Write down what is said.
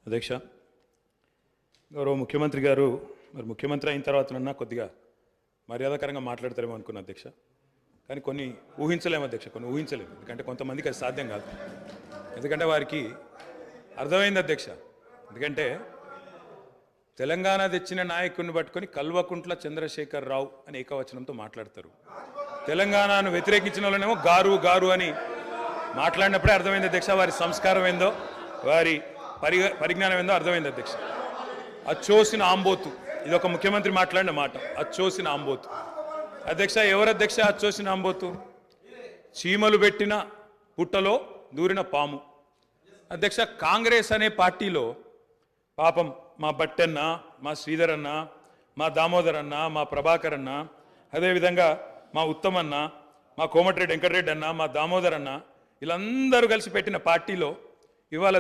అధ్యక్ష, గౌరవ ముఖ్యమంత్రి గారు మరి ముఖ్యమంత్రి అయిన తర్వాతనన్నా కొద్దిగా మర్యాదకరంగా మాట్లాడతారేమో అనుకున్నా అధ్యక్ష. కానీ కొన్ని ఊహించలేము అధ్యక్ష, కొన్ని ఊహించలేము. ఎందుకంటే కొంతమందికి అది సాధ్యం కాదు. ఎందుకంటే వారికి అర్థమైంది అధ్యక్ష. ఎందుకంటే తెలంగాణ తెచ్చిన నాయకుడిని పట్టుకొని కల్వకుంట్ల చంద్రశేఖర్ రావు అని ఏకవచనంతో మాట్లాడతారు. తెలంగాణను వ్యతిరేకించిన వాళ్ళనేమో గారు గారు అని మాట్లాడినప్పుడే అర్థమైంది అధ్యక్ష వారి సంస్కారం ఏందో, వారి పరిజ్ఞానం ఏందో అర్థమైంది అధ్యక్ష. అచ్చోసిన ఆంబోతు, ఇది ఒక ముఖ్యమంత్రి మాట్లాడిన మాట. అచ్చోసిన ఆంబోతు అధ్యక్ష. ఎవరు అధ్యక్ష అచ్చోసిన ఆంబోతు? చీమలు పెట్టిన పుట్టలో దూరిన పాము అధ్యక్ష. కాంగ్రెస్ అనే పార్టీలో పాపం మా బట్టన్న, మా శ్రీధర్ అన్న, మా దామోదర్ అన్న, మా ప్రభాకర్ అన్న, అదేవిధంగా మా ఉత్తమన్న, మా కోమటిరెడ్డి వెంకటరెడ్డి అన్న, మా దామోదర్ అన్న, వీళ్ళందరూ కలిసి పెట్టిన పార్టీలో ఇవాళ